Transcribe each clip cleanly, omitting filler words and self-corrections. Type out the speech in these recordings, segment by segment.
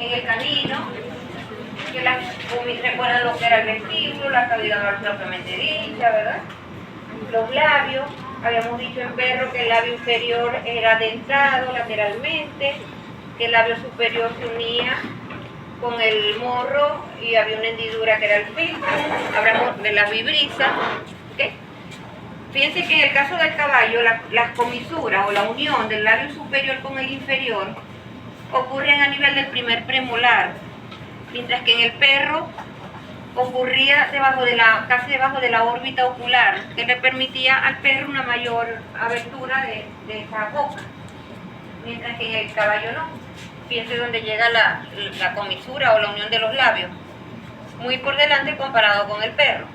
en el canino, que recuerdan lo que era el vestíbulo, la cavidad oral propiamente dicha, ¿verdad? Los labios, habíamos dicho en perro que el labio inferior era adentrado lateralmente, que el labio superior se unía con el morro y había una hendidura que era el filtro. Hablamos de la vibrisa, ¿okay? Fíjense que en el caso del caballo, las comisuras o la unión del labio superior con el inferior ocurren a nivel del primer premolar, mientras que en el perro ocurría casi debajo de la órbita ocular, que le permitía al perro una mayor abertura de esa boca, mientras que en el caballo no. Fíjense donde llega la comisura o la unión de los labios, muy por delante comparado con el perro.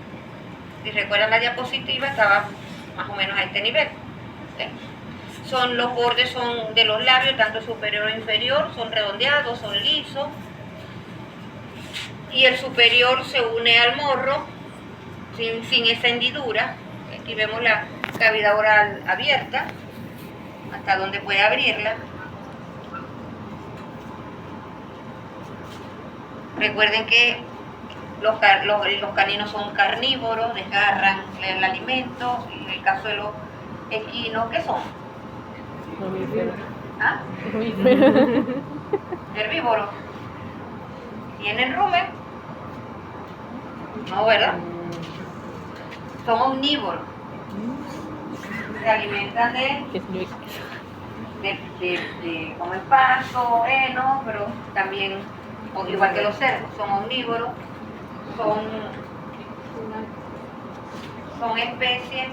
Si recuerdan la diapositiva, estaba más o menos a este nivel. ¿Okay? Los bordes son de los labios, tanto superior o inferior, son redondeados, son lisos. Y el superior se une al morro sin esa hendidura. Aquí vemos la cavidad oral abierta, hasta donde puede abrirla. Recuerden que los caninos son carnívoros, desgarran el alimento. En el caso de los equinos, ¿qué son? ¿Ah? Herbívoros. ¿Tienen rumen? No, ¿verdad? Son omnívoros. Se alimentan de comer pasto, heno, pero también, igual que los cerdos, son omnívoros, son especies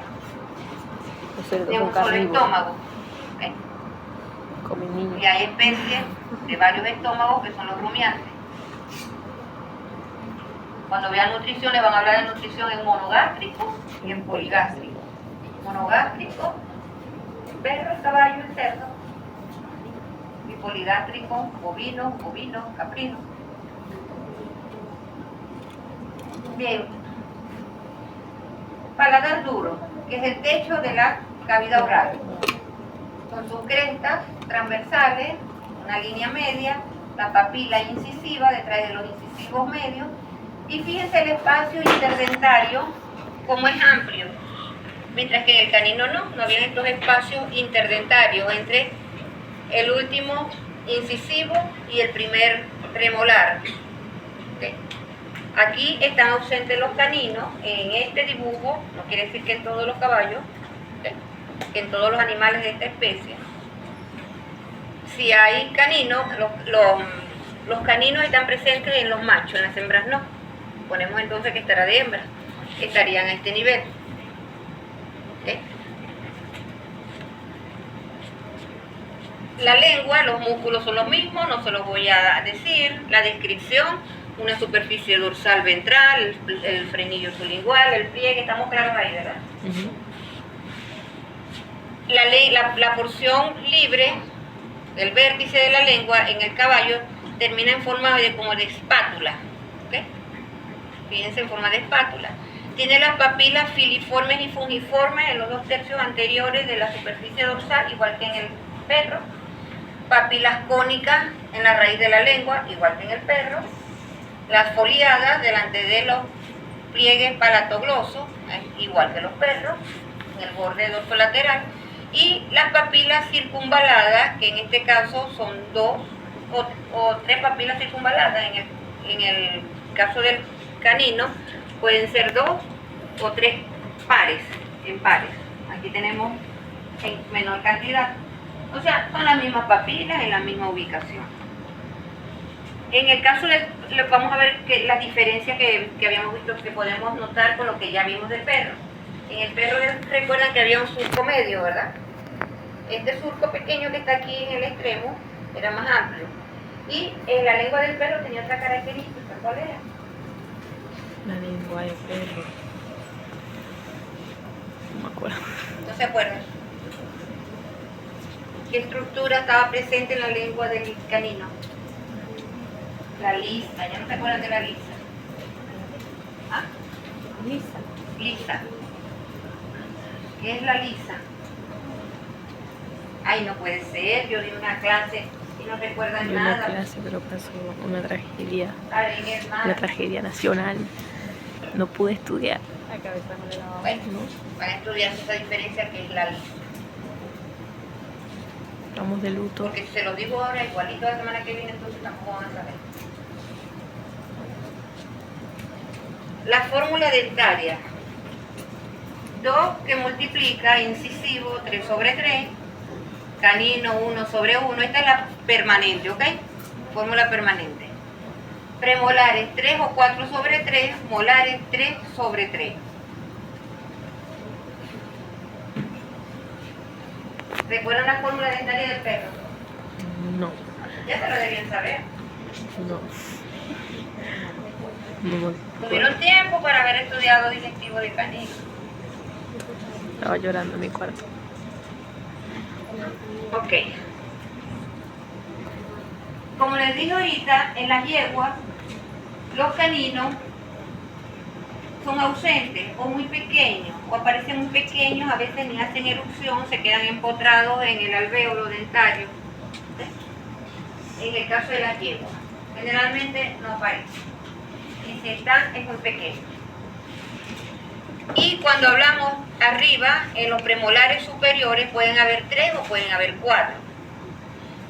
de un solo estómago. ¿Okay? Y hay especies de varios estómagos que son los rumiantes. Cuando vean nutrición, le van a hablar de nutrición en monogástrico y en poligástrico. Monogástrico, el perro, el caballo, el cerdo. Y poligástrico, bovino, caprino. Bien. Paladar duro, que es el techo de la cavidad oral. Con sus crestas transversales, una línea media, la papila incisiva detrás de los incisivos medios. Y fíjense el espacio interdentario como es amplio, mientras que en el canino no había estos espacios interdentarios entre el último incisivo y el primer premolar. ¿Okay? Aquí están ausentes los caninos en este dibujo, no quiere decir que en todos los caballos, ¿okay? Que en todos los animales de esta especie. Si hay caninos, los caninos están presentes en los machos, en las hembras no. Ponemos entonces que estará de hembra, estarían a este nivel. ¿Okay? La lengua, los músculos son los mismos, no se los voy a decir. La descripción, una superficie dorsal ventral, el frenillo sublingual, el pliegue, estamos claros ahí, ¿verdad? La porción libre del vértice de la lengua en el caballo termina en forma como de espátula. ¿Okay? Fíjense, en forma de espátula. Tiene las papilas filiformes y fungiformes en los 2/3 anteriores de la superficie dorsal, igual que en el perro. Papilas cónicas en la raíz de la lengua, igual que en el perro. Las foliadas delante de los pliegues palatoglosos, igual que los perros, en el borde dorsolateral. Y las papilas circunvaladas, que en este caso son 2 o 3 papilas circunvaladas. En el caso del canino pueden ser 2 o 3 pares, en pares. Aquí tenemos en menor cantidad. O sea, son las mismas papilas en la misma ubicación. En el caso vamos a ver que las diferencias que habíamos visto, que podemos notar con lo que ya vimos del perro. En el perro recuerdan que había un surco medio, ¿verdad? Este surco pequeño que está aquí en el extremo era más amplio. Y en la lengua del perro tenía otra característica. ¿Cuál era? La lengua del perro. No me acuerdo. ¿No se acuerdan? ¿Qué estructura estaba presente en la lengua del canino? La lisa. ¿Ya no se acuerdan de la lisa? ¿Ah? Lisa. Lisa. ¿Qué es la lisa? Ay, no puede ser. Yo di una clase No recuerdan de una nada. clase, pero pasó una Karen, tragedia nacional. No pude estudiar. La cabeza no le daba. Bueno, ¿No? van a estudiar esa diferencia que es la lista. Estamos de luto. Porque si se lo digo ahora, igualito la semana que viene, entonces tampoco van a saber. La fórmula dentaria. 2 que multiplica, incisivo, 3 sobre 3, canino 1 sobre 1. Esta es la permanente, ¿ok? Fórmula permanente. Premolares 3 o 4 sobre 3, molares 3 sobre 3. ¿Recuerdan la fórmula dentaria del perro? No. Ya se lo debían saber. No. No. Tuvieron tiempo para haber estudiado digestivo de canino. Estaba llorando en mi cuarto. Ok. Como les dije ahorita, en las yeguas, los caninos son ausentes o muy pequeños, o aparecen muy pequeños, a veces ni hacen erupción, se quedan empotrados en el alvéolo dentario. ¿Sí? En el caso de las yeguas, generalmente no aparecen. Y si están, es muy pequeño. Y cuando hablamos arriba, en los premolares superiores pueden haber 3 o pueden haber 4.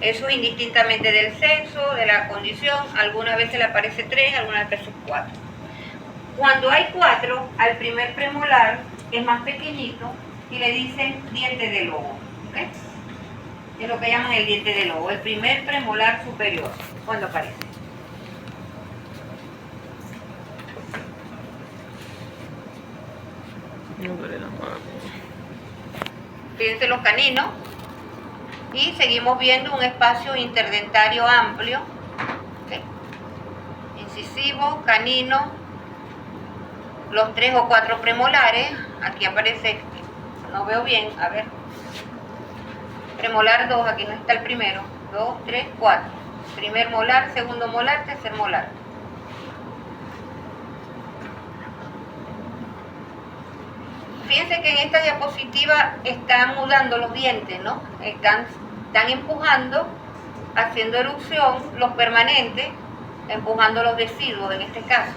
Eso indistintamente del sexo, de la condición. Algunas veces le aparece 3, algunas veces 4. Cuando hay 4, al primer premolar es más pequeñito y le dicen diente de lobo. ¿Okay? Es lo que llaman el diente de lobo, el primer premolar superior, cuando aparece. No duele la mano. Fíjense los caninos. Y seguimos viendo un espacio interdentario amplio. ¿Okay? Incisivo, canino, los 3 o 4 premolares. Aquí aparece, no veo bien, a ver. Premolar 2, aquí no está el primero. 2, 3, 4. Primer molar, segundo molar, tercer molar. Fíjense que en esta diapositiva están mudando los dientes, ¿no? Están empujando, haciendo erupción los permanentes, empujando los residuos en este caso.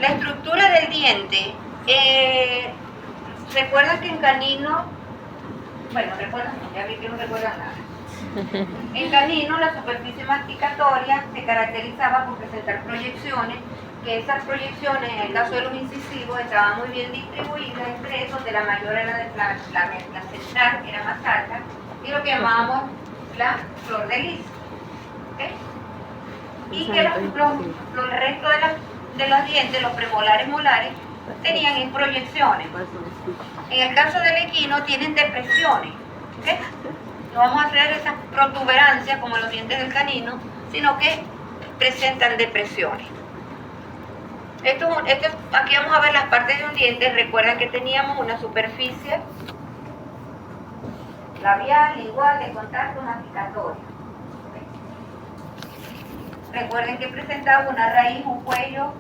La estructura del diente, ¿recuerdan que en canino, bueno, recuerdan, ya vi que no recuerdan nada. En canino la superficie masticatoria se caracterizaba por presentar proyecciones, que esas proyecciones, en el caso de los incisivos, estaban muy bien distribuidas en 3, donde la mayor era la central, era más alta, y lo que llamábamos la flor de lis. ¿Okay? Y que el resto de los dientes, los premolares, molares, tenían proyecciones. En el caso del equino tienen depresiones. ¿Okay? No vamos a hacer esas protuberancias como los dientes del canino, sino que presentan depresiones. Aquí vamos a ver las partes de un diente. Recuerdan que teníamos una superficie labial, lingual, de contacto, masticatorio. Recuerden que presentaba una raíz, un cuello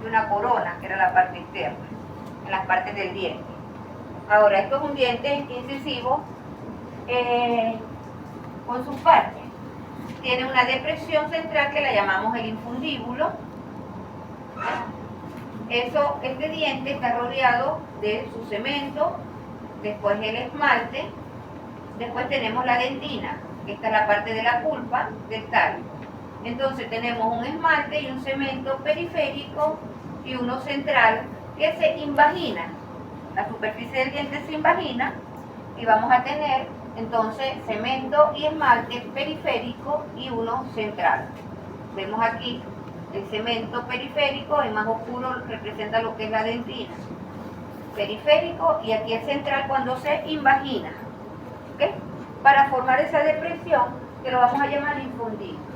y una corona, que era la parte externa, en las partes del diente. Ahora, esto es un diente incisivo con sus partes. Tiene una depresión central que la llamamos el infundíbulo. Este diente está rodeado de su cemento, después el esmalte, después tenemos la dentina, que esta es la parte de la pulpa dental. Entonces tenemos un esmalte y un cemento periférico y uno central que se invagina. La superficie del diente se invagina y vamos a tener entonces cemento y esmalte periférico y uno central. Vemos aquí el cemento periférico, el más oscuro representa lo que es la dentina. Periférico y aquí el central cuando se invagina. ¿Okay? Para formar esa depresión que lo vamos a llamar infundíbulo.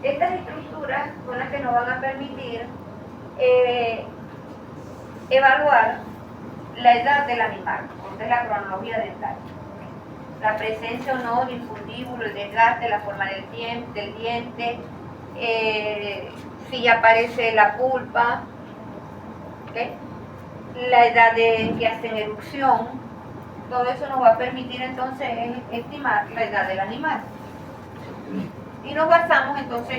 Estas estructuras son las que nos van a permitir evaluar la edad del animal, esta es la cronología dental. La presencia o no del infundíbulo, el desgaste, la forma del diente, si ya aparece la pulpa, ¿okay? La edad de que hacen erupción. todo eso nos va a permitir entonces estimar la edad del animal. Y nos basamos entonces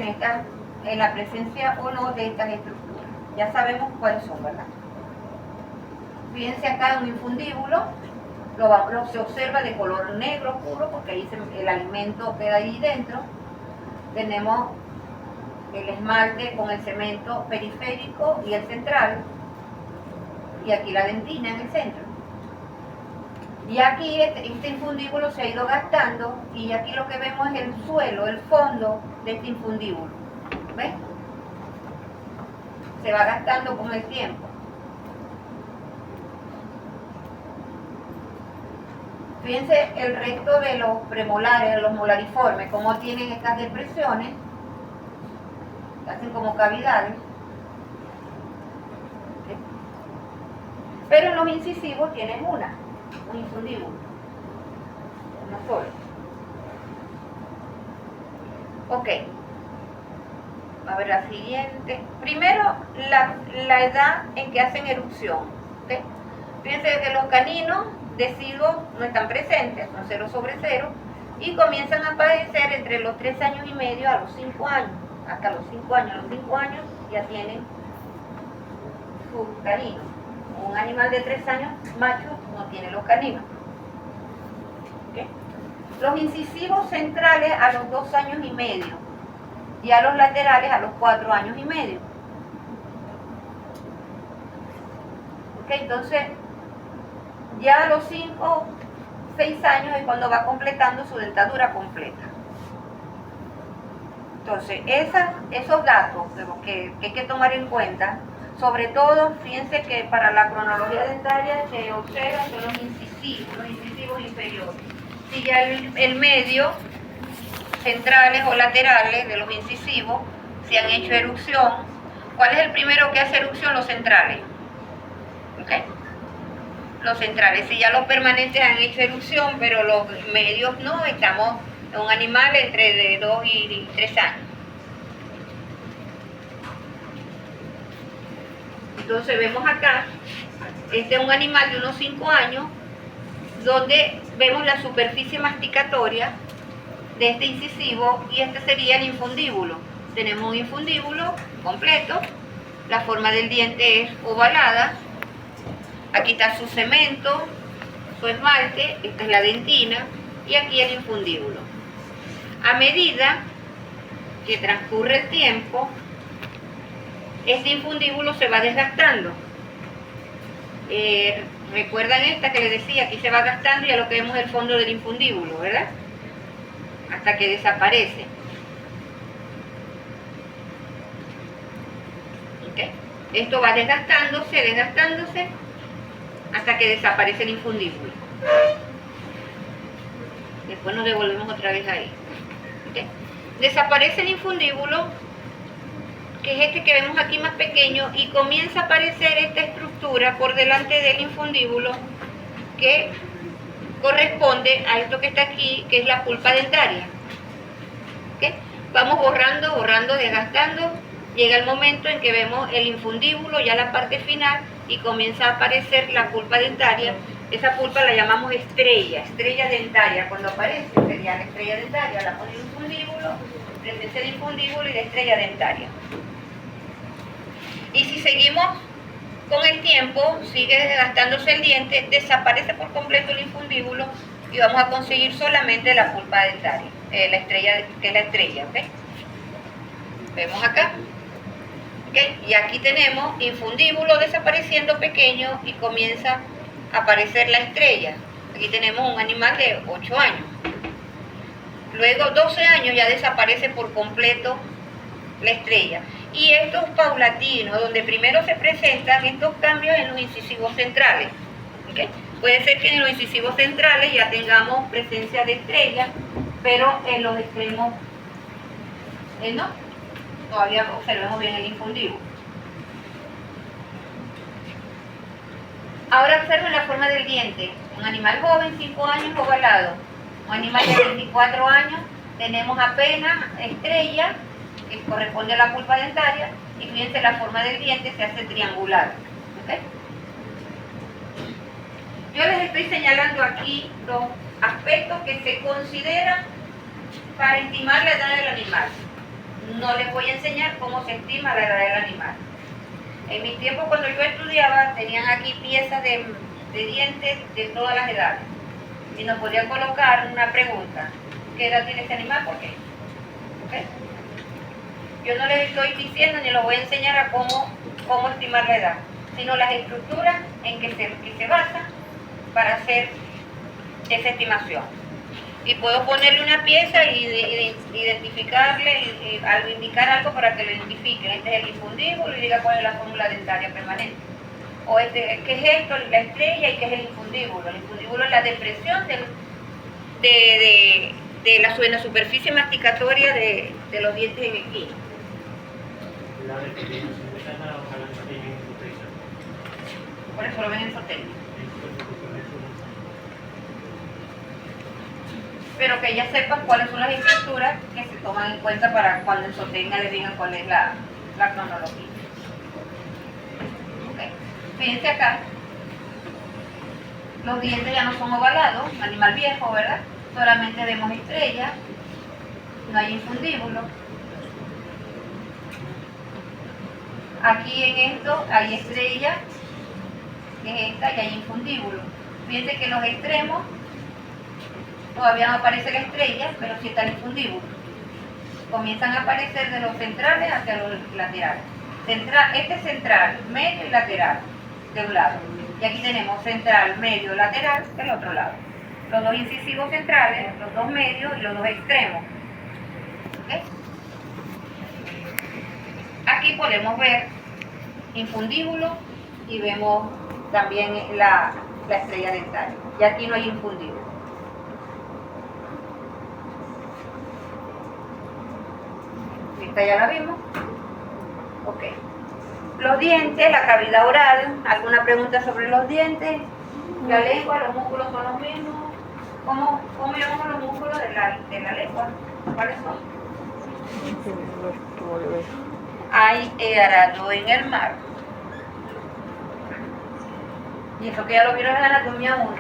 en la presencia o no de estas estructuras. Ya sabemos cuáles son, ¿verdad? Fíjense acá un infundíbulo, se observa de color negro puro porque ahí el alimento queda ahí dentro. Tenemos el esmalte con el cemento periférico y el central, y aquí la dentina en el centro. Y aquí este infundíbulo se ha ido gastando, y aquí lo que vemos es el suelo, el fondo de este infundíbulo. ¿Ves? Se va gastando con el tiempo. Fíjense el resto de los premolares, de los molariformes, cómo tienen estas depresiones, hacen como cavidades. ¿Sí? Pero en los incisivos tienen un infundíbulo, uno solo. Ok. A ver la siguiente. Primero, la edad en que hacen erupción. ¿Okay? Fíjense que los caninos deciduos no están presentes, son 0 sobre 0, y comienzan a aparecer entre los 3 años y medio a los 5 años. Hasta los 5 años. A los 5 años ya tienen sus caninos. Un animal de 3 años macho no tiene los caninos. ¿Okay? Los incisivos centrales a los 2 años y medio y a los laterales a los 4 años y medio. ¿Okay? Entonces, ya a los 5, 6 años es cuando va completando su dentadura completa. Entonces, esos datos que hay que tomar en cuenta, sobre todo, fíjense que para la cronología dentaria se observan son los incisivos inferiores. Si ya el medio, centrales o laterales de los incisivos, se han hecho erupción. ¿Cuál es el primero que hace erupción? Los centrales. ¿Okay? Los centrales, si ya los permanentes han hecho erupción, pero los medios no, estamos en un animal entre de 2 y 3 años. Entonces vemos acá, este es un animal de unos 5 años, donde vemos la superficie masticatoria de este incisivo, y este sería el infundíbulo. Tenemos un infundíbulo completo, la forma del diente es ovalada. Aquí está su cemento, su esmalte, esta es la dentina, y aquí el infundíbulo. A medida que transcurre el tiempo, este infundíbulo se va desgastando. ¿Recuerdan esta que les decía? Aquí se va gastando y a lo que vemos el fondo del infundíbulo, ¿verdad? Hasta que desaparece. ¿Okay? Esto va desgastándose, hasta que desaparece el infundíbulo. Después nos devolvemos otra vez ahí. ¿Okay? Desaparece el infundíbulo, que es este que vemos aquí más pequeño, y comienza a aparecer esta estructura por delante del infundíbulo que corresponde a esto que está aquí, que es la pulpa dentaria. ¿Okay? Vamos borrando, desgastando. Llega el momento en que vemos el infundíbulo, ya la parte final, y comienza a aparecer la pulpa dentaria. Esa pulpa la llamamos estrella dentaria. Cuando aparece sería la estrella dentaria, la pone el infundíbulo, presencia del infundíbulo y la estrella dentaria. Y si seguimos con el tiempo, sigue desgastándose el diente, desaparece por completo el infundíbulo y vamos a conseguir solamente la pulpa dentaria, la estrella, que es la estrella, ¿ok? Vemos acá. ¿Okay? Y aquí tenemos infundíbulo desapareciendo pequeño y comienza a aparecer la estrella. Aquí tenemos un animal de 8 años. Luego 12 años ya desaparece por completo la estrella. Y esto es paulatino, donde primero se presentan estos cambios en los incisivos centrales. ¿Okay? Puede ser que en los incisivos centrales ya tengamos presencia de estrella, pero en los extremos no. Todavía observemos bien el infundíbulo. Ahora observen la forma del diente. Un animal joven, 5 años, ovalado. Un animal de 24 años, tenemos apenas estrella, que corresponde a la pulpa dentaria, y fíjense la forma del diente se hace triangular. ¿Okay? Yo les estoy señalando aquí dos aspectos que se consideran para estimar la edad del animal. No les voy a enseñar cómo se estima la edad del animal. En mi tiempo, cuando yo estudiaba, tenían aquí piezas de dientes de todas las edades. Y nos podían colocar una pregunta. ¿Qué edad tiene este animal? ¿Por qué? ¿Okay? Yo no les estoy diciendo ni les voy a enseñar a cómo estimar la edad, sino las estructuras en que se basan para hacer esa estimación. Y puedo ponerle una pieza y identificarle, y al indicar algo para que lo identifiquen. Este es el infundíbulo y diga cuál es la fórmula dentaria permanente. O ¿qué es esto? La estrella y qué es el infundíbulo. El infundíbulo es la depresión de la superficie masticatoria de los dientes en esquina. Por eso lo ven en zootecnia. Pero que ya sepan cuáles son las estructuras que se toman en cuenta para cuando en zootecnia les digan cuál es la cronología. ¿Okay? Fíjense acá, los dientes ya no son ovalados, animal viejo, ¿verdad? Solamente vemos estrellas, no hay infundíbulo. Aquí en esto hay estrella, que es esta, y hay infundíbulo. Fíjense que en los extremos todavía no aparece la estrella, pero sí está el infundíbulo. Comienzan a aparecer de los centrales hacia los laterales. Este es central, medio y lateral, de un lado. Y aquí tenemos central, medio, lateral, del otro lado. Los dos incisivos centrales, los dos medios y los dos extremos. ¿Okay? Aquí podemos ver infundíbulo y vemos también la estrella dentaria. Y aquí no hay infundíbulo. Esta ya la vimos. Ok. Los dientes, la cavidad oral. ¿Alguna pregunta sobre los dientes? La lengua, los músculos son los mismos. ¿Cómo llamamos los músculos de la lengua? ¿Cuáles son? Hay arado en el mar. Y eso que ya lo vieron en la anatomía 1.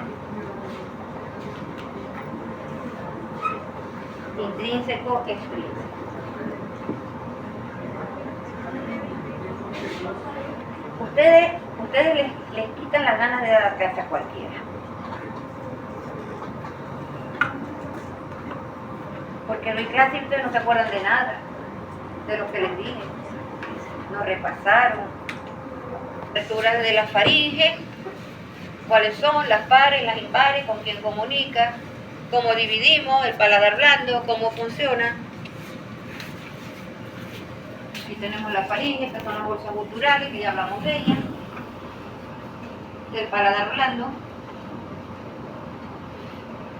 Intrínseco, extrínseco. Ustedes les quitan las ganas de adaptarse a cualquiera. Porque en mi clase ustedes no se acuerdan de nada, de lo que les dije. No repasaron. Estructuras de la faringe, cuáles son, las pares, las impares, con quién comunica, cómo dividimos, el paladar blando, cómo funciona. Aquí tenemos la faringe, estas son las bolsas guturales, que ya hablamos de ellas. Del paladar blando.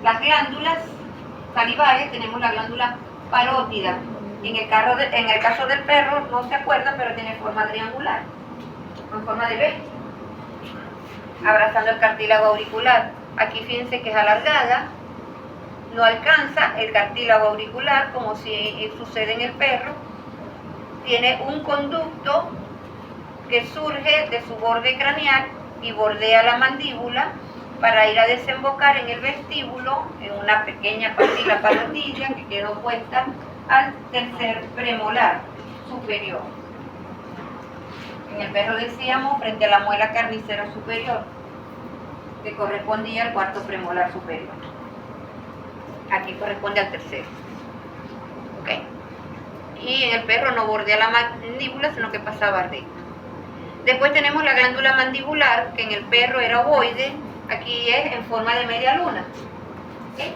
Las glándulas salivales, tenemos la glándula parótida. En el caso del perro, no se acuerdan, pero tiene forma triangular, con forma de B, abrazando el cartílago auricular. Aquí fíjense que es alargada, no alcanza el cartílago auricular, como si sucede en el perro. Tiene un conducto que surge de su borde craneal y bordea la mandíbula para ir a desembocar en el vestíbulo, en una pequeña pastila parotilla que quedó puesta al tercer premolar superior. En el perro decíamos frente a la muela carnicera superior, que correspondía al cuarto premolar superior. Aquí corresponde al tercero. ¿Okay? Y en el perro no bordea la mandíbula, sino que pasaba arriba. Después tenemos la glándula mandibular, que en el perro era ovoide, aquí es en forma de media luna. ¿Okay?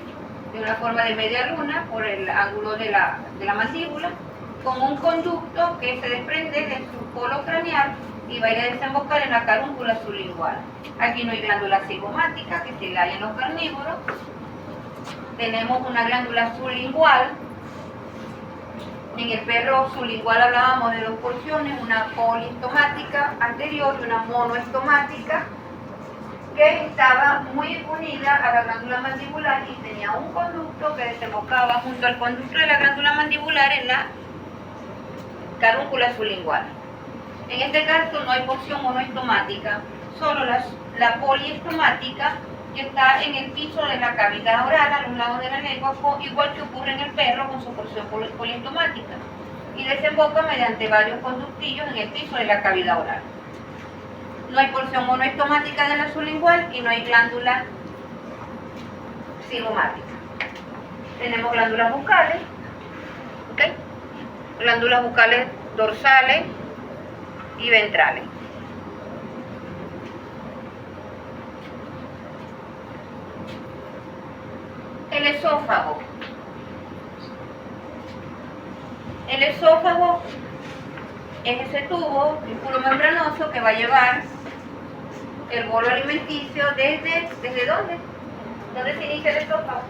De una forma de media luna por el ángulo de la mandíbula, con un conducto que se desprende de su polo craneal y va a ir a desembocar en la carúncula sublingual. Aquí no hay glándula cigomática, que se la hay en los carnívoros. Tenemos una glándula sublingual. En el perro sublingual hablábamos de dos porciones, una poliestomática anterior y una monoestomática, que estaba muy unida a la glándula mandibular y tenía un conducto que desembocaba junto al conducto de la glándula mandibular en la carúncula sublingual. En este caso no hay porción monoestomática, solo la poliestomática que está en el piso de la cavidad oral, a los lados de la lengua, igual que ocurre en el perro con su porción polistomática, y desemboca mediante varios conductillos en el piso de la cavidad oral. No hay porción monoestomática de la sublingual y no hay glándula cigomática. Tenemos glándulas bucales, ¿okay? Glándulas bucales dorsales y ventrales. El esófago. El esófago es ese tubo membranoso que va a llevar el bolo alimenticio ¿desde dónde? ¿Dónde se inicia el esófago?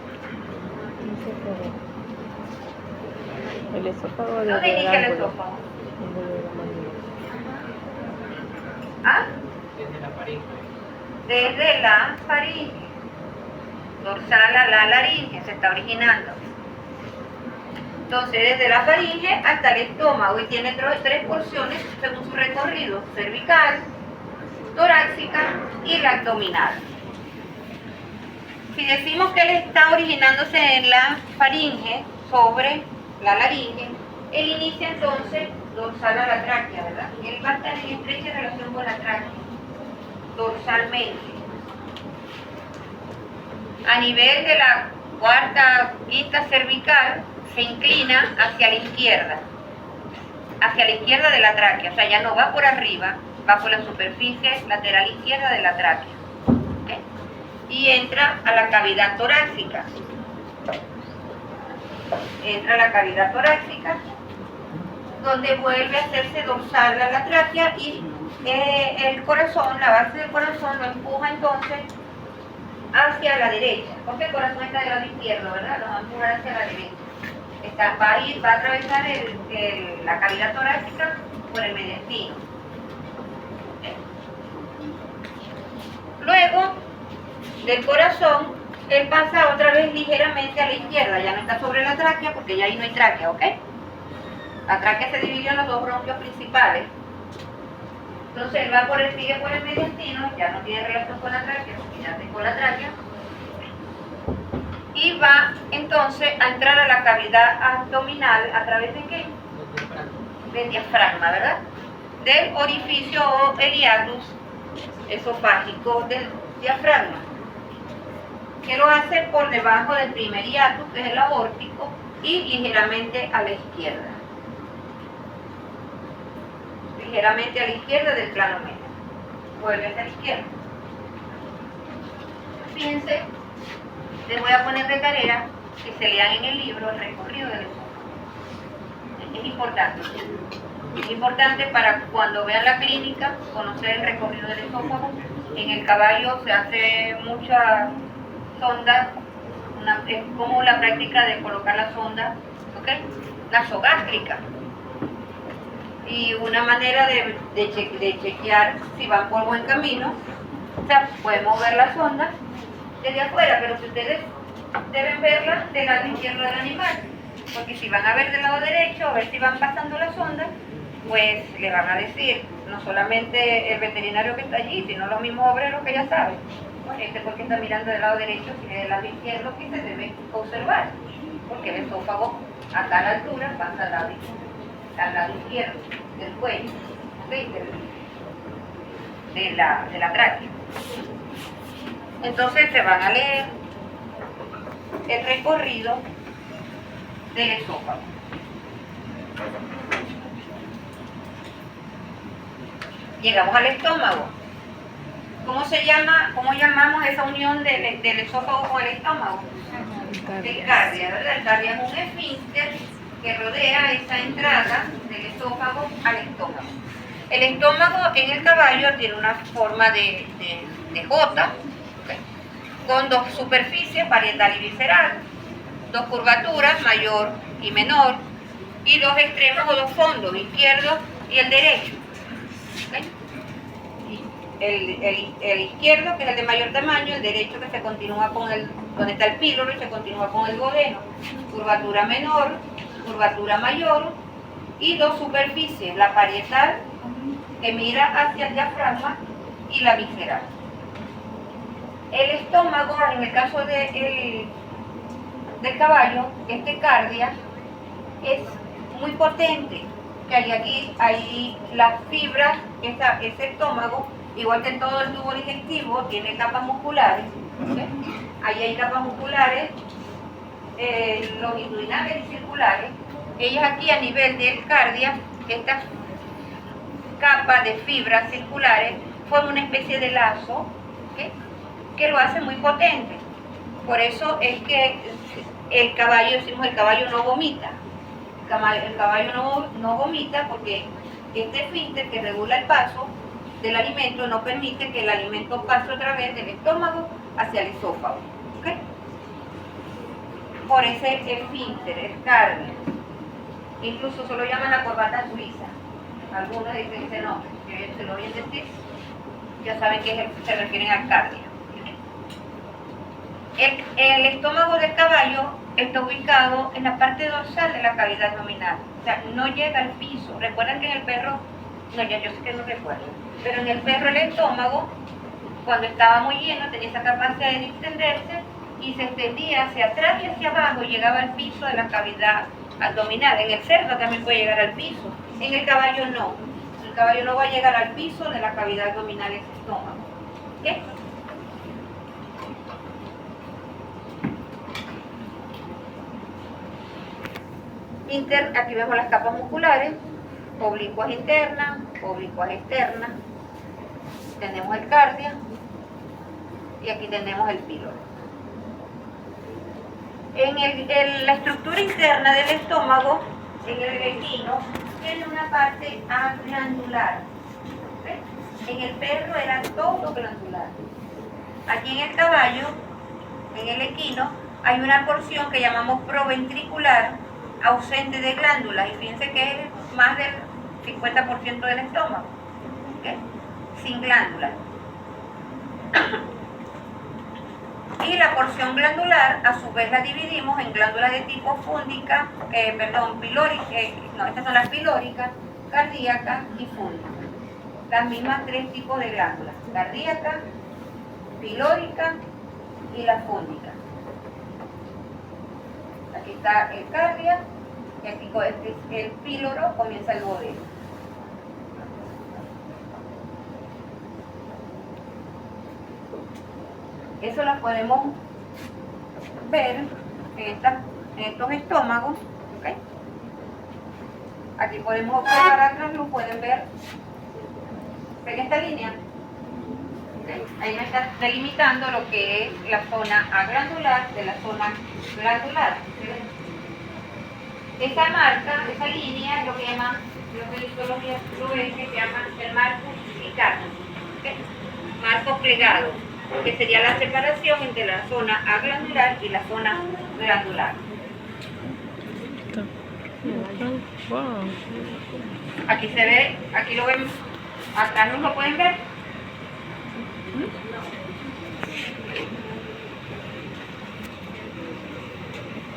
El esófago de ¿Dónde inicia el esófago? ¿Ah? Desde la faringe. Desde la faringe. Dorsal a la laringe se está originando. Entonces, desde la faringe hasta el estómago, y tiene tres porciones según su recorrido: cervical, torácica y la abdominal. Si decimos que él está originándose en la faringe, sobre la laringe, él inicia entonces dorsal a la tráquea, ¿verdad? Él va a estar en estrecha relación con la tráquea, dorsalmente. A nivel de la quinta cervical, se inclina hacia la izquierda de la tráquea, o sea, ya no va por arriba, va por la superficie lateral izquierda de la tráquea, ¿okay? Y entra a la cavidad torácica. Donde vuelve a hacerse dorsal a la tráquea y el corazón, la base del corazón lo empuja entonces hacia la derecha, porque el corazón está del lado izquierdo, ¿verdad? Lo va a empujar hacia la derecha. Va a atravesar la cavidad torácica por el mediastino. Luego del corazón, él pasa otra vez ligeramente a la izquierda, ya no está sobre la tráquea porque ya ahí no hay tráquea, ¿ok? La tráquea se dividió en los dos bronquios principales. Entonces él sigue por el mediastino, ya no tiene relación con la tráquea, porque ya tengo la tráquea. Y va entonces a entrar a la cavidad abdominal a través de ¿qué? Del diafragma, ¿verdad? Del orificio o el hiatus esofágico del diafragma, que lo hace por debajo del primer hiatus, que es el aórtico, y ligeramente a la izquierda. Ligeramente a la izquierda del plano medio. Vuelve hacia la izquierda. Fíjense, les voy a poner de tarea que se lean en el libro el recorrido del esófago. Es importante. Es importante para cuando vean la clínica conocer el recorrido del esófago. En el caballo se hace mucha sonda, es como la práctica de colocar la sonda, ¿ok? Nasogástrica. Y una manera de chequear si van por buen camino, o sea, pueden mover la sonda desde afuera, pero si ustedes deben verla del lado izquierdo del animal, porque si van a ver del lado derecho, a ver si van pasando la sonda, pues le van a decir, no solamente el veterinario que está allí, sino los mismos obreros que ya saben, pues porque está mirando del lado derecho y del lado izquierdo, que se debe observar, porque el esófago a tal altura pasa al lado izquierdo del cuello, ¿sí? de la tráquea. Entonces se van a leer el recorrido del esófago. Llegamos al estómago. ¿Cómo llamamos esa unión del esófago con el estómago? El cardia, ¿verdad? El cardia es un esfínter que rodea esa entrada del esófago al estómago. El estómago en el caballo tiene una forma de J, ¿okay? Con dos superficies, parietal y visceral, dos curvaturas, mayor y menor, y dos extremos o dos fondos, izquierdo y el derecho. ¿Okay? El izquierdo, que es el de mayor tamaño, el derecho, que se continúa con donde está el píloro y se continúa con el duodeno. Curvatura menor, curvatura mayor, y dos superficies, la parietal, que mira hacia el diafragma, y la visceral. El estómago, en el caso del caballo, este cardia, es muy potente, que hay aquí, hay las fibras, ese estómago, igual que todo el tubo digestivo, tiene capas musculares, ¿okay? Ahí hay capas musculares longitudinales y circulares. Ellas aquí a nivel del cardia, estas capas de fibras circulares forman una especie de lazo, ¿okay? Que lo hace muy potente. Por eso es que el caballo, decimos el caballo no vomita. El caballo no vomita porque este esfínter que regula el paso del alimento no permite que el alimento pase otra vez del estómago hacia el esófago. ¿Okay? Por ese esfínter, el cardio. Incluso se lo llaman la corbata suiza. Algunos dicen ese nombre, que se lo oyen decir, ya saben que se refieren al cardio. El estómago del caballo está ubicado en la parte dorsal de la cavidad abdominal, o sea, no llega al piso. Recuerdan que en el perro, no, ya yo sé que no recuerdo, pero en el perro el estómago, cuando estaba muy lleno, tenía esa capacidad de extenderse y se extendía hacia atrás y hacia abajo y llegaba al piso de la cavidad abdominal. En el cerdo también puede llegar al piso, en el caballo no. El caballo no va a llegar al piso de la cavidad abdominal, ese estómago. ¿Okay? Aquí vemos las capas musculares, oblicuas internas, oblicuas externas. Tenemos el cardio y aquí tenemos el píloro. En la estructura interna del estómago, en el equino, tiene una parte glandular. ¿Okay? En el perro era todo glandular. Aquí en el caballo, en el equino, hay una porción que llamamos proventricular, ausente de glándulas, y fíjense que es más del 50% del estómago, ¿okay? Sin glándulas. Y la porción glandular, a su vez, la dividimos en glándulas de tipo fúndica, pilórica, estas son las pilóricas, cardíacas y fúndicas. Las mismas tres tipos de glándulas, cardíaca, pilórica y la fúndica. Aquí está el cardia, y aquí el píloro, comienza el bodego. Eso lo podemos ver en estos estómagos. ¿Okay? Aquí podemos observar atrás, lo pueden ver. ¿Ven esta línea? ¿Okay? Ahí me está delimitando lo que es la zona aglandular de la zona glandular. Esa marca, esa línea es lo que llaman, lo que la histología lo ve, que se llama el marco plicado. ¿Okay? Marco plegado, que sería la separación entre la zona aglandular y la zona glandular. Aquí se ve, aquí lo ven, atrás no lo pueden ver.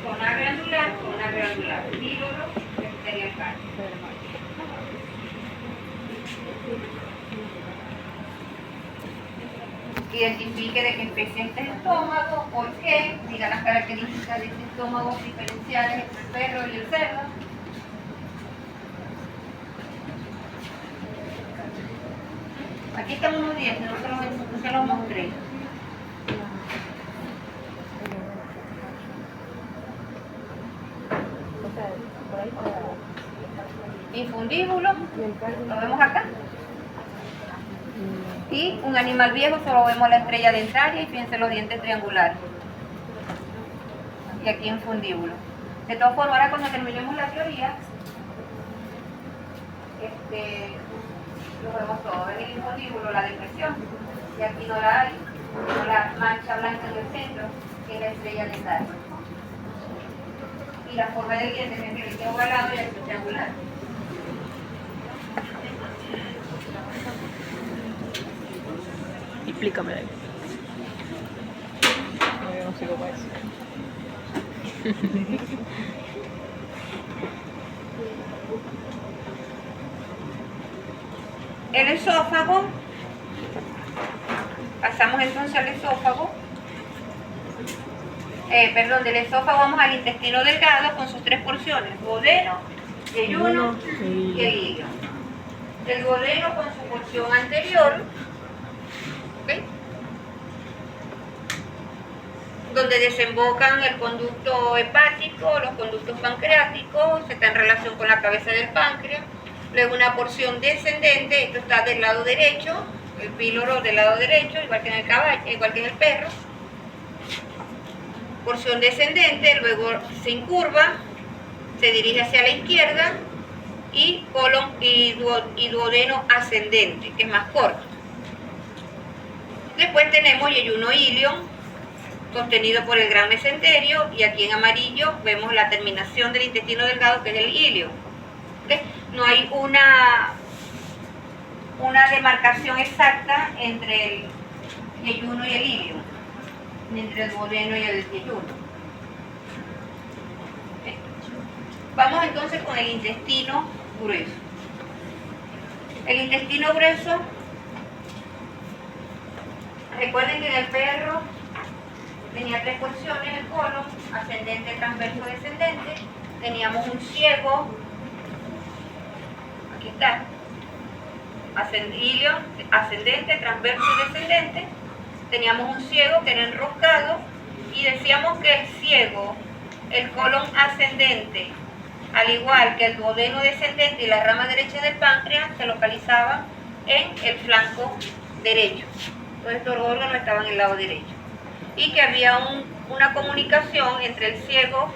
Zona glandular, píloro, que sería el cardio. Identifique de qué especie es el estómago, por qué, diga las características de este estómago diferenciales entre el perro y el cerdo. Aquí están unos dientes, no se los mostré. Infundíbulo, lo vemos acá. Y un animal viejo solo vemos la estrella dentaria y fíjense los dientes triangulares. Y aquí infundíbulo. De todas formas, ahora cuando terminemos la teoría, lo vemos todo. Ven el infundíbulo, la depresión. Y aquí no la hay, sino la mancha blanca en el centro, que es la estrella dentaria. Y la forma del diente, ven que es ovalado y aquí triangular. Explícame. No, yo no sigo para eso. El esófago, pasamos Pasamos entonces al esófago. Del esófago vamos al intestino delgado con sus 3 porciones: duodeno, yeyuno y el hígado. El duodeno con su porción anterior, ¿okay?, donde desembocan el conducto hepático, los conductos pancreáticos, está en relación con la cabeza del páncreas. Luego una porción descendente, esto está del lado derecho, el píloro del lado derecho, igual que en el caballo, igual que en el perro. Porción descendente, luego se incurva, se dirige hacia la izquierda, y colon y duodeno ascendente, que es más corto. Después tenemos yeyuno ilion, sostenido por el gran mesenterio, y aquí en amarillo vemos la terminación del intestino delgado, que es el ilio. ¿Okay? No hay una demarcación exacta entre el yeyuno y el ilio, ni entre el duodeno y el yeyuno. ¿Okay? Vamos entonces con el intestino grueso. El intestino grueso, recuerden que en el perro tenía 3 porciones: el colon, ascendente, transverso, descendente. Teníamos un ciego, aquí está, ilio, ascendente, transverso y descendente. Teníamos un ciego que era enroscado, y decíamos que el ciego, el colon ascendente, al igual que el duodeno descendente y la rama derecha del páncreas, se localizaban en el flanco derecho. Todos estos órganos estaban en el lado derecho. Y que había una comunicación entre el ciego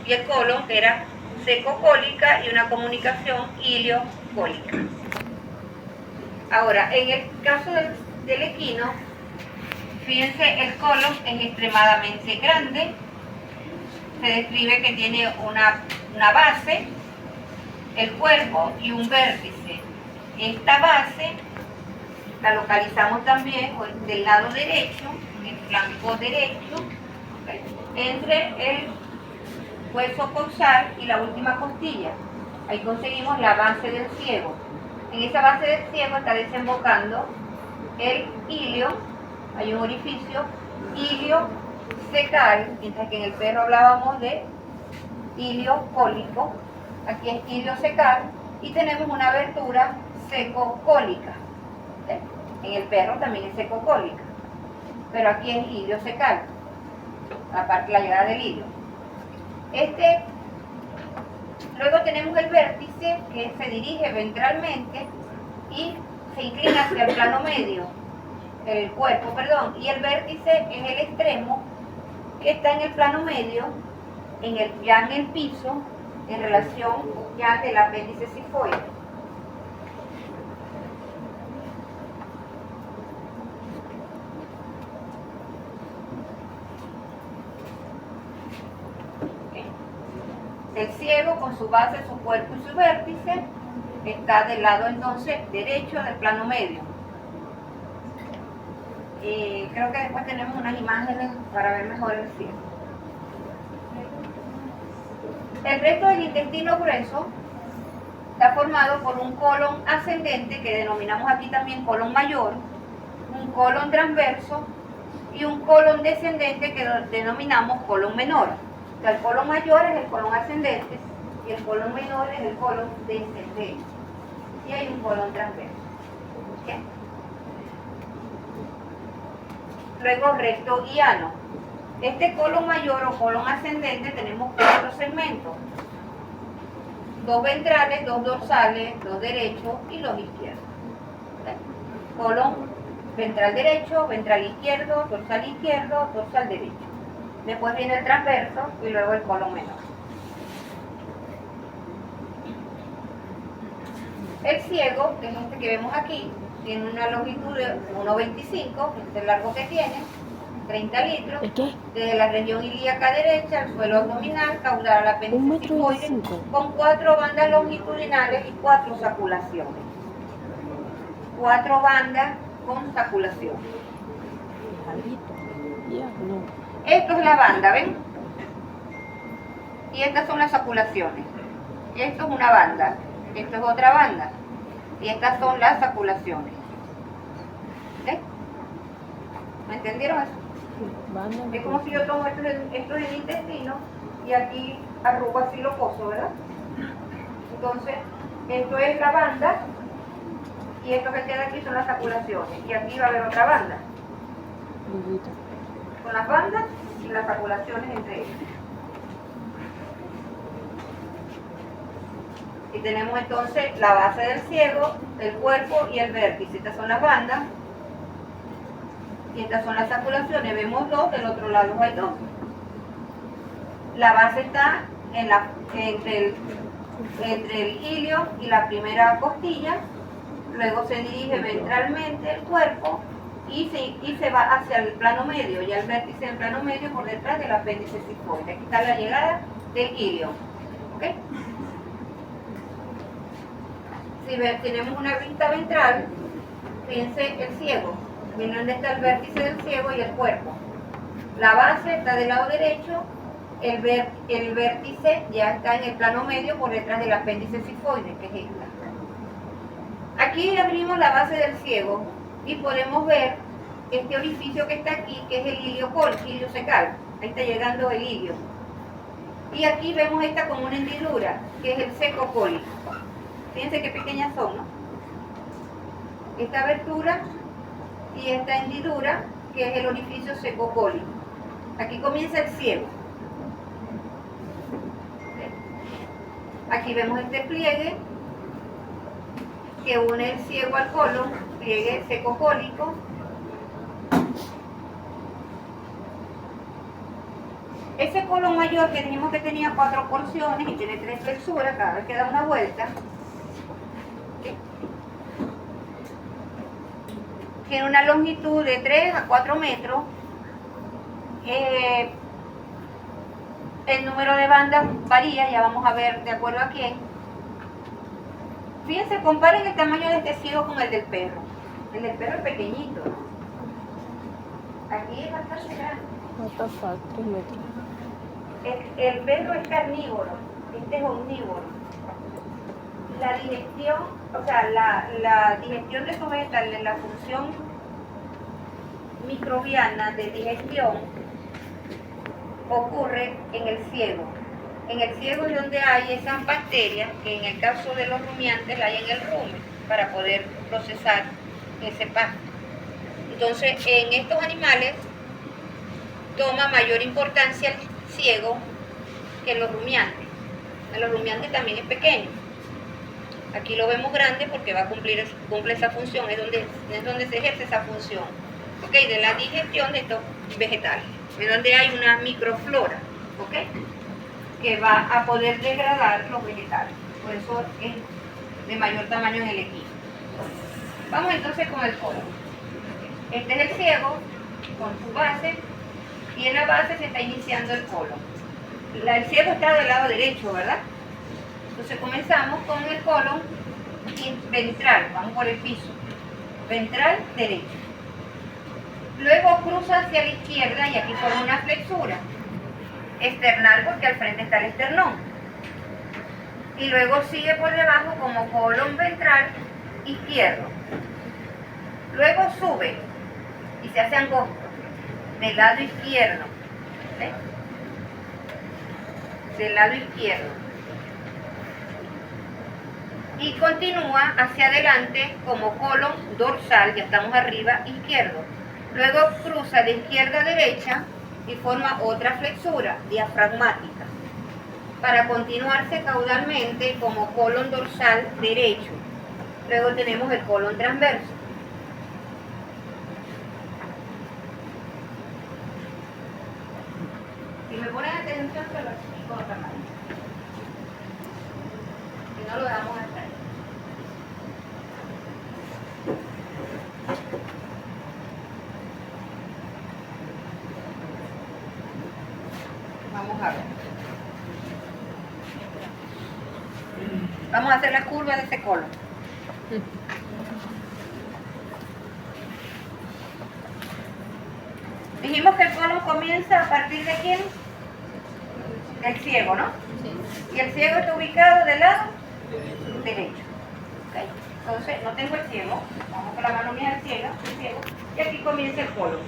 y el colon, que era secocólica, y una comunicación iliocólica. Ahora, en el caso del equino, fíjense, el colon es extremadamente grande. Se describe que tiene una base, el cuerpo y un vértice. Esta base la localizamos también del lado derecho, el flanco derecho, ¿okay?, entre el hueso coxal y la última costilla. Ahí conseguimos la base del ciego. En esa base del ciego está desembocando el ilio, hay un orificio ilio secal, mientras que en el perro hablábamos de ilio cólico. Aquí es ilio secal, y tenemos una abertura secocólica. ¿Okay? En el perro también es secocólica, pero aquí es ilio secal, la llegada del ilio. Luego tenemos el vértice, que se dirige ventralmente y se inclina hacia el plano medio, el cuerpo, perdón, y el vértice es el extremo que está en el plano medio, ya en el piso, en relación ya del apéndice cifoide. El ciego, con su base, su cuerpo y su vértice, está del lado entonces derecho del plano medio. Y creo que después tenemos unas imágenes para ver mejor el ciego. El resto del intestino grueso está formado por un colon ascendente, que denominamos aquí también colon mayor, un colon transverso y un colon descendente, que denominamos colon menor. O sea, el colon mayor es el colon ascendente y el colon menor es el colon descendente. Y hay un colon transverso. ¿Okay? Luego recto y ano. Este colon mayor o colon ascendente tenemos 4 segmentos: 2 ventrales, 2 dorsales, 2 derechos y 2 izquierdos. ¿Okay? Colon ventral derecho, ventral izquierdo, dorsal derecho. Después viene el transverso y luego el colon menor. El ciego, que es este que vemos aquí, tiene una longitud de 1,25, que es el largo que tiene, 30 litros, desde la región ilíaca derecha al suelo abdominal, caudal al apéndice cifoide, con 4 bandas longitudinales y 4 saculaciones. 4 bandas con saculaciones. Esto es la banda, ¿ven? Y estas son las saculaciones. Esto es una banda, esto es otra banda, y estas son las saculaciones. ¿Sí? ¿Me entendieron eso? Es como si yo tomo esto en el intestino y aquí arrugo así lo coso, ¿verdad? Entonces, esto es la banda y esto que queda aquí son las saculaciones. Y aquí va a haber otra banda. Con las bandas y las saculaciones entre ellas. Y tenemos entonces la base del ciego, el cuerpo y el vértice. Estas son las bandas. Y estas son las saculaciones. Vemos dos, del otro lado hay dos. La base está entre el ilio y la primera costilla. Luego se dirige ventralmente el cuerpo y se va hacia el plano medio. Y el vértice del plano medio por detrás del apéndice cifoide. Aquí está la llegada del ilio. ¿Okay? Si tenemos una vista ventral, fíjense el ciego. Miren dónde está el vértice del ciego y el cuerpo. La base está del lado derecho, el vértice ya está en el plano medio por detrás del apéndice cifoide, que es esta. Aquí abrimos la base del ciego y podemos ver este orificio que está aquí, que es el ilio secal. Ahí está llegando el ilio. Y aquí vemos esta como una hendidura, que es el seco cólico. Fíjense qué pequeñas son, ¿no? Esta abertura y esta hendidura, que es el orificio secocólico. Aquí comienza el ciego. Aquí vemos este pliegue que une el ciego al colon, pliegue secocólico. Ese colon mayor que dijimos que tenía 4 porciones y tiene 3 flexuras, cada vez que da una vuelta, tiene una longitud de 3 a 4 metros. El número de bandas varía, ya vamos a ver de acuerdo a quién. Fíjense, comparen el tamaño de este ciego con el del perro. El del perro es pequeñito, ¿no? Aquí es bastante grande. What the fuck, 3 metros. El perro es carnívoro, este es omnívoro. La digestión, o sea, la digestión de estos vegetales, la función microbiana de digestión ocurre en el ciego. En el ciego es donde hay esas bacterias que en el caso de los rumiantes la hay en el rumen para poder procesar ese pasto. Entonces, en estos animales toma mayor importancia el ciego que en los rumiantes. En los rumiantes también es pequeño. Aquí lo vemos grande porque cumple esa función, es donde se ejerce esa función, ¿okay? De la digestión de estos vegetales, es donde hay una microflora, ¿okay? Que va a poder degradar los vegetales, por eso es de mayor tamaño en el equipo. Vamos entonces con el colon. Este es el ciego con su base y en la base se está iniciando el colon. El ciego está del lado derecho, ¿verdad? Entonces comenzamos con el colon ventral, vamos por el piso, ventral derecho. Luego cruza hacia la izquierda y aquí forma una flexura, external porque al frente está el esternón. Y luego sigue por debajo como colon ventral izquierdo. Luego sube y se hace angosto del lado izquierdo, ¿sí? Del lado izquierdo. Y continúa hacia adelante como colon dorsal, ya estamos arriba, izquierdo. Luego cruza de izquierda a derecha y forma otra flexura diafragmática para continuarse caudalmente como colon dorsal derecho. Luego tenemos el colon transverso. Si me ponen atención, se lo explico de otra manera. Si no, lo damos hasta ahí. Vamos a ver. Vamos a hacer la curva de ese colon. Dijimos que el colon comienza a partir de quién? Del ciego, ¿no? Sí. Y el ciego está ubicado del lado derecho. ¿Okay? Entonces, no tengo el ciego. Vamos con la mano mía del ciego, y aquí comienza el colon.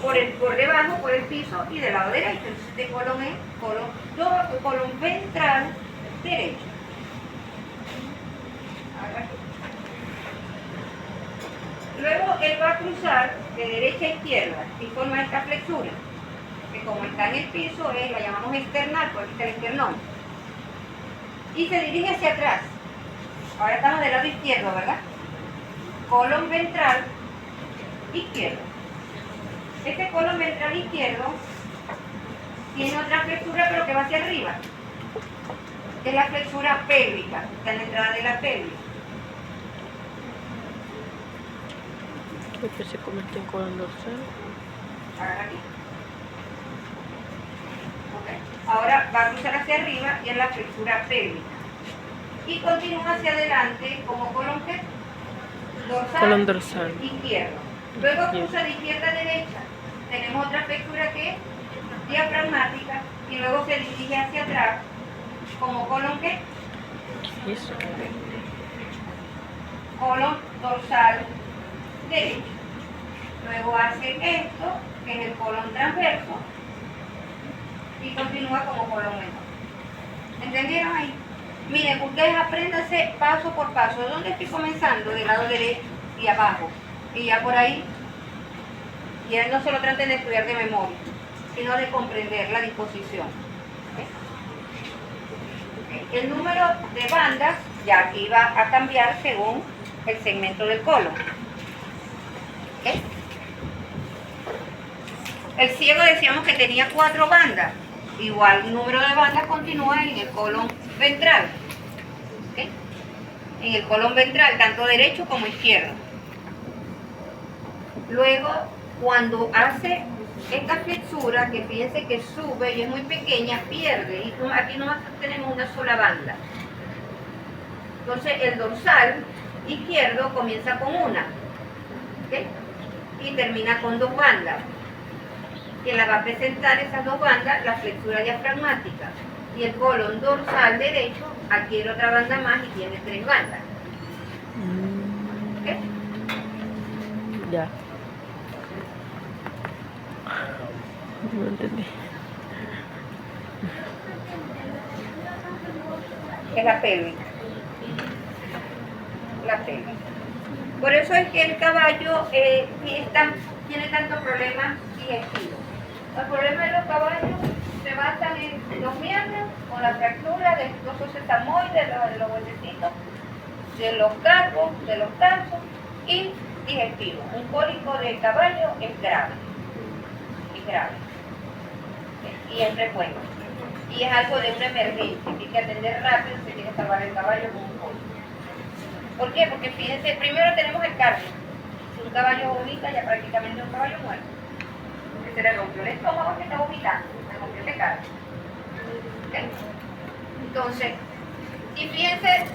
por debajo, por el piso y del lado derecho. Entonces este colon es colon ventral derecho. Luego él va a cruzar de derecha a izquierda y forma esta flexura, que como está en el piso, la llamamos external, por este el esternón. Y se dirige hacia atrás. Ahora estamos del lado izquierdo, ¿verdad? Colon ventral izquierdo. Este colon ventral izquierdo tiene otra flexura, pero que va hacia arriba, que es la flexura pélvica, está en la entrada de la pelvis. Después se convierte en colon dorsal. Agarra aquí. Okay. Ahora va a cruzar hacia arriba y es la flexura pélvica. Y continúa hacia adelante como colon ¿qué? Dorsal. Colon dorsal. Izquierdo. Luego cruza de izquierda a derecha. Tenemos otra flexura que es diafragmática y luego se dirige hacia atrás como colon ¿qué? Eso. Colon dorsal derecho. Luego hace esto, que es el colon transverso, y continúa como colon menor. ¿Entendieron ahí? Miren, ustedes apréndanse paso por paso. ¿De dónde estoy comenzando? Del lado derecho y abajo. Y ya por ahí, ya no solo traten de estudiar de memoria, sino de comprender la disposición. ¿Okay? El número de bandas ya aquí va a cambiar según el segmento del colon. ¿Okay? El ciego decíamos que tenía 4 bandas. Igual el número de bandas continúa en el colon ventral. ¿Okay? En el colon ventral, tanto derecho como izquierdo. Luego, cuando hace esta flexura, que fíjense que sube y es muy pequeña, pierde. Y aquí nomás tenemos una sola banda. Entonces, el dorsal izquierdo comienza con una. ¿Okay? Y termina con 2 bandas, que la va a presentar esas 2 bandas la flexura diafragmática, y el colon dorsal derecho adquiere otra banda más y tiene 3 bandas. ¿Okay? Ya. No entendí. Es la pélvica. La pélvica. Por eso es que el caballo tiene tantos problemas digestivos. Los problemas de los caballos se basan en los miembros, con la fractura de los sesamoides, de los huesecitos, de los carpos, de los tarsos y digestivo. Un cólico de caballo es grave. Es grave. Y es frecuente. Y es algo de una emergencia. Hay que atender rápido, se tiene que salvar el caballo con un cólico. ¿Por qué? Porque fíjense, primero tenemos el cardio. Si un caballo vomita, ya prácticamente es un caballo muerto. Porque se le rompió el estómago que está vomitando, se rompió el cardio. ¿Okay? Entonces, y fíjense,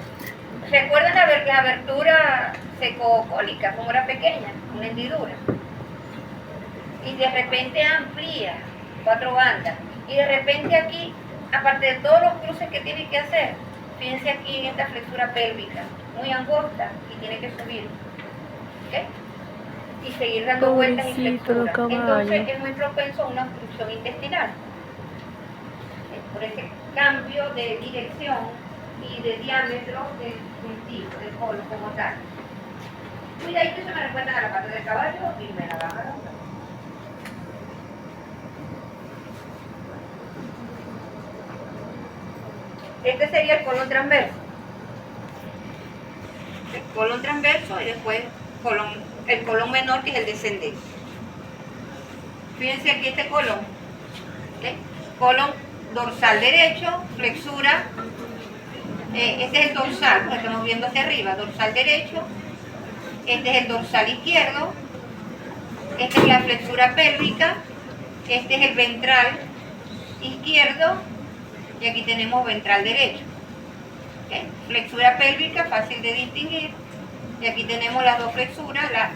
¿recuerdan la abertura secocólica, como era pequeña? Una hendidura. Y de repente amplía 4 bandas. Y de repente aquí, aparte de todos los cruces que tiene que hacer, fíjense aquí en esta flexura pélvica, muy angosta, y tiene que subir. ¿Okay? Y seguir dando vueltas y flexura. Entonces es muy propenso a una obstrucción intestinal. Por ese cambio de dirección y de diámetro del tipo, del colon como tal. Cuidadito, se me recuerdan a la pata del caballo y me la van a dar. Este sería el colon transverso. El colon transverso y después el colon menor, que es el descendente. Fíjense aquí este colon. ¿Okay? Colon dorsal derecho, flexura. Este es el dorsal, lo estamos viendo hacia arriba, dorsal derecho. Este es el dorsal izquierdo. Esta es la flexura pélvica. Este es el ventral izquierdo. Y aquí tenemos ventral derecho. ¿Okay? Flexura pélvica, fácil de distinguir. Y aquí tenemos las 2 flexuras, la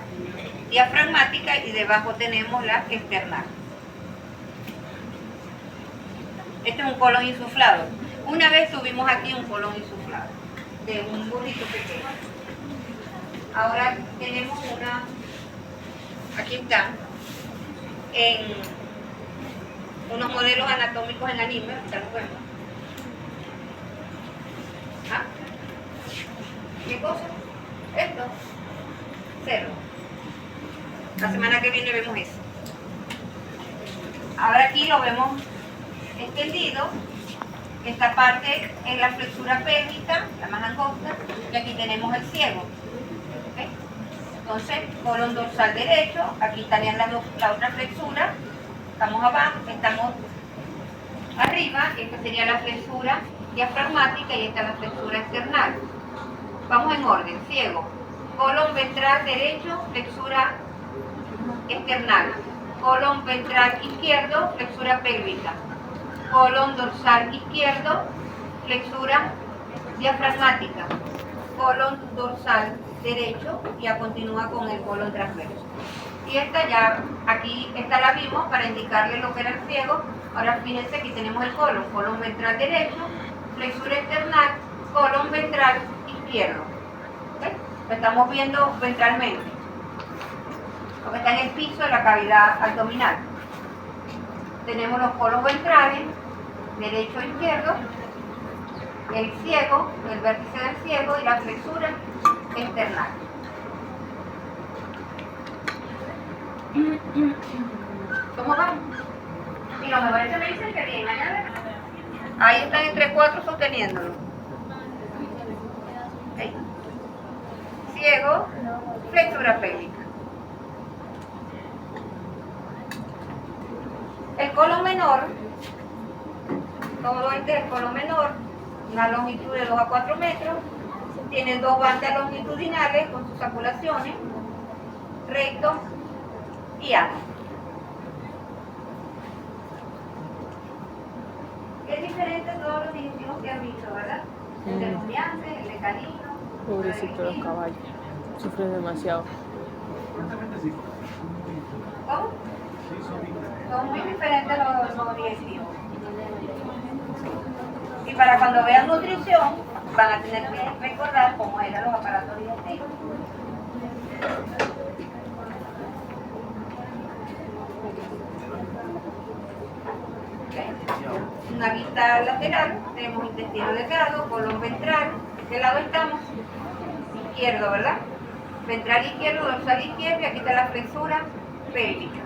diafragmática y debajo tenemos la external. Este es un colon insuflado. Una vez tuvimos aquí un colon insuflado, de un burrito pequeño. Ahora tenemos aquí está. en unos modelos anatómicos en anime, ya los vemos. ¿Ah? ¿Qué cosa? Esto. Cero. La semana que viene vemos eso. Ahora aquí lo vemos extendido. Esta parte es la flexura pélvica, la más angosta, y aquí tenemos el ciego. ¿Okay? Entonces, colon dorsal derecho, aquí estarían la otra flexura, estamos abajo, estamos arriba, esta sería la flexura diafragmática y esta es la flexura external. Vamos en orden, ciego, colon ventral derecho, flexura external, colon ventral izquierdo, flexura pélvica, colon dorsal izquierdo, flexura diafragmática, colon dorsal derecho, y a continúa con el colon transverso. Y esta ya, aquí, esta la vimos para indicarle lo que era el ciego. Ahora fíjense que tenemos el colon ventral derecho, flexura external, colon ventral izquierdo. ¿Okay? Lo estamos viendo ventralmente, porque está en el piso de la cavidad abdominal. Tenemos los colos ventrales, derecho e izquierdo, el ciego, el vértice del ciego y la flexura external. ¿Cómo vamos? Y los mejores se me dicen que bien, ahí están entre cuatro sosteniéndolo. ¿Okay? Ciego, flexura pélvica. El colon menor, todo este es el colon menor, una longitud de 2 a 4 metros, tiene dos bandas longitudinales con sus articulaciones, recto y ano. Es diferente a todos los digestivos que han visto, ¿verdad? El de rumiante, el de canino. Pobrecito los caballos, sufren demasiado. ¿Cómo? Son muy diferentes los digestivos. Y para cuando vean nutrición, van a tener que recordar cómo eran los aparatos digestivos. ¿Okay? Una vista lateral, tenemos intestino delgado, colon ventral. ¿De qué lado estamos? Izquierdo, ¿verdad? Ventral izquierdo, dorsal izquierdo, y aquí está la flexura pélvica.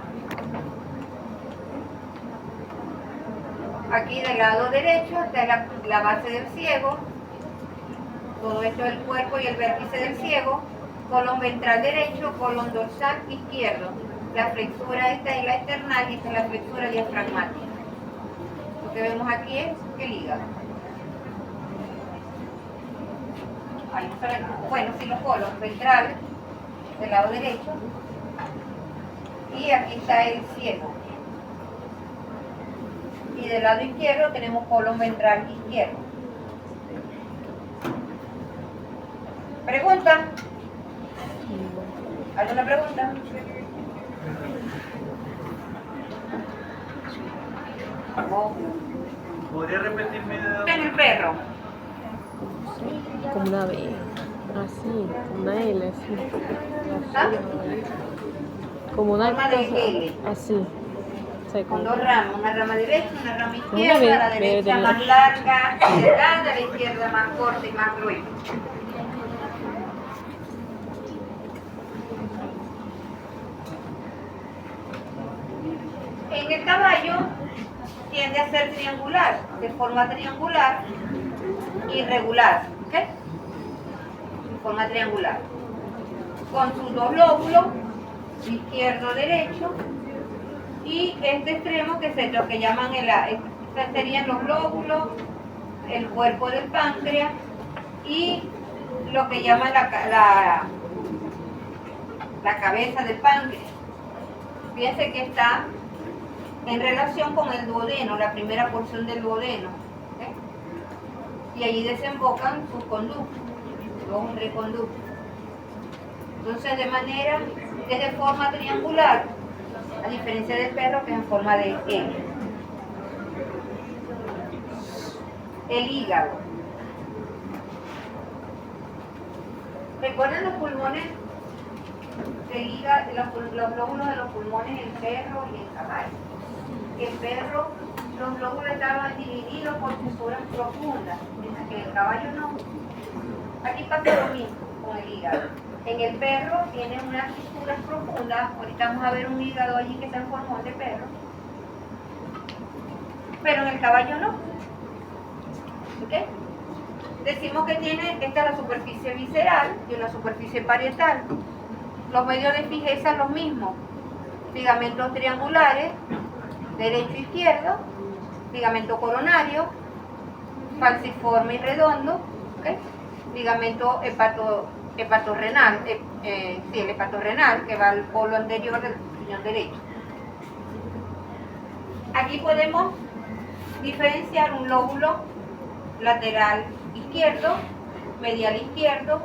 Aquí del lado derecho está la base del ciego, todo esto es el cuerpo y el vértice del ciego, colon ventral derecho, colon dorsal izquierdo. La flexura esta es la external y esta es la flexura diafragmática. Lo que vemos aquí es el hígado. Ahí no se ve nada. Bueno, sí, los colon ventral del lado derecho y aquí está el ciego. Y del lado izquierdo tenemos colon ventral izquierdo. ¿Pregunta? ¿Alguna pregunta? ¿Podría repetirme de dónde? En el perro. Como una B, así, como una L, así. ¿Ah? Como una Forma de cosa, L. así. O sea, Con como- dos ramas, una rama derecha, una rama Una izquierda, vez, la derecha debe más tener. larga y delgada, la izquierda más corta y más gruesa. En el caballo tiende a ser triangular, de forma triangular, irregular, ¿ok? De forma triangular. Con sus dos lóbulos, izquierdo, derecho, y este extremo que es lo que llaman estos serían los lóbulos, el cuerpo del páncreas y lo que llaman la cabeza del páncreas. Fíjense que está en relación con el duodeno, la primera porción del duodeno, ¿ok? Y allí desembocan sus conductos, los reconductos. Entonces es de forma triangular, a diferencia del perro que es en forma de L. El hígado. ¿Recuerdan los pulmones los lóbulos de los pulmones en perro y en caballo. En perro los lóbulos estaban divididos por fisuras profundas, mientras que en el caballo no. Aquí pasa lo mismo con el hígado. En el perro tiene unas fisuras profundas, ahorita vamos a ver un hígado allí que se formó de perro, pero en el caballo no. ¿Ok? Decimos que tiene, esta es la superficie visceral y una superficie parietal. Los medios de fijeza los mismos. Ligamentos triangulares, derecho e izquierdo, ligamento coronario, falciforme y redondo, ¿okay? Ligamento hepatorrenal, el hepatorrenal que va al polo anterior del riñón derecho. Aquí podemos diferenciar un lóbulo lateral izquierdo, medial izquierdo,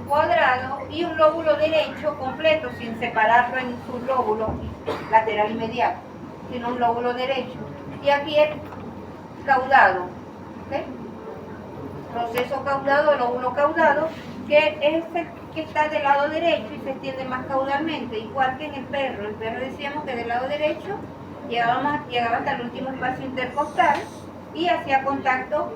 cuadrado y un lóbulo derecho completo sin separarlo en su lóbulo lateral y medial, sino un lóbulo derecho. Y aquí el caudado, ¿okay? Proceso caudado, lóbulo caudado, que es el que está del lado derecho y se extiende más caudalmente, igual que en el perro. El perro decíamos que del lado derecho llegaba hasta el último espacio intercostal y hacía contacto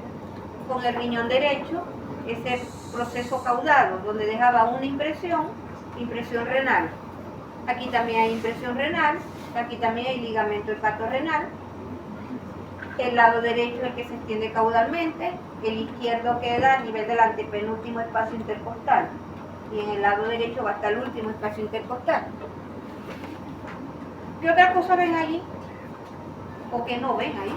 con el riñón derecho, ese proceso caudado, donde dejaba una impresión renal. Aquí también hay impresión renal, aquí también hay ligamento hepatorrenal. El lado derecho es el que se extiende caudalmente, el izquierdo queda a nivel del antepenúltimo espacio intercostal y en el lado derecho va hasta el último espacio intercostal. ¿Qué otra cosa ven allí? ¿O que no ven ahí?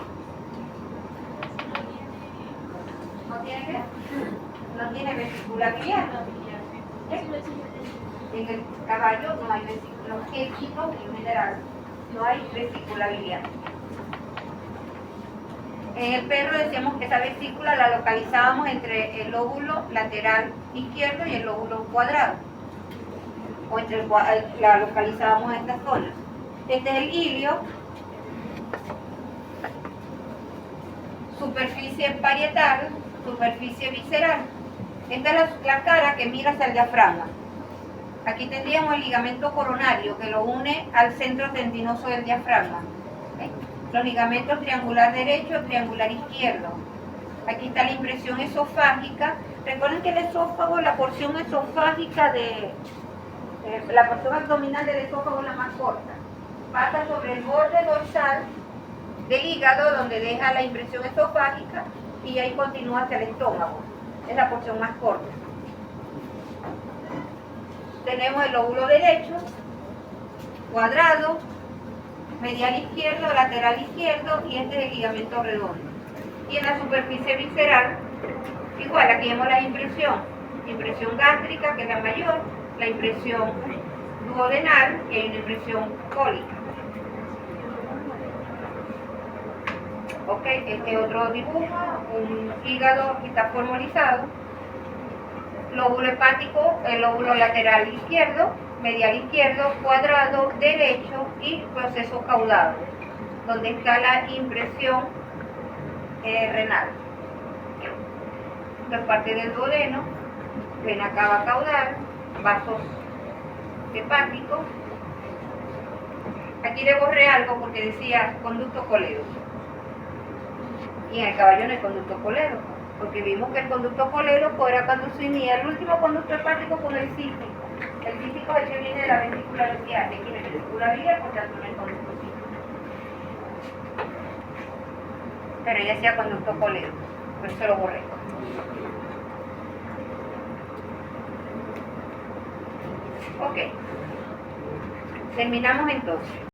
¿No tiene qué? No tiene vesícula biliar. En el caballo no hay vesícula, en equino en general no hay vesícula biliar. En el perro decíamos que esa vesícula la localizábamos entre el lóbulo lateral izquierdo y el lóbulo cuadrado. O la localizábamos en esta zona. Este es el ilio, superficie parietal, superficie visceral. Esta es la cara que mira hacia el diafragma. Aquí tendríamos el ligamento coronario que lo une al centro tendinoso del diafragma. ¿Okay? Los ligamentos triangular derecho, triangular izquierdo. Aquí está la impresión esofágica. Recuerden que el esófago, la porción esofágica la porción abdominal del esófago es la más corta. Pasa sobre el borde dorsal del hígado donde deja la impresión esofágica y ahí continúa hacia el estómago. Es la porción más corta. Tenemos el lóbulo derecho, cuadrado, medial izquierdo, lateral izquierdo y este es el ligamento redondo. Y en la superficie visceral, igual, aquí vemos la impresión gástrica, que es la mayor, la impresión duodenal, que hay una impresión cólica. Ok, este otro dibujo, un hígado que está formalizado, lóbulo hepático, el lóbulo lateral izquierdo, medial izquierdo, cuadrado, derecho y proceso caudado, donde está la impresión renal. Esta es parte del duodeno, vena cava caudal, vasos hepáticos. Aquí le borré algo porque decía conducto colédoco. Y en el caballo no hay conducto colédoco, porque vimos que el conducto colédoco era cuando se unía el último conducto hepático con el cíclico. El cíclico es el que viene de la vesícula biliar, aquí viene la vesícula biliar porque aquí no hay conducto cíclico. Pero ella decía conducto colédoco, por eso lo borré. Ok. Terminamos entonces.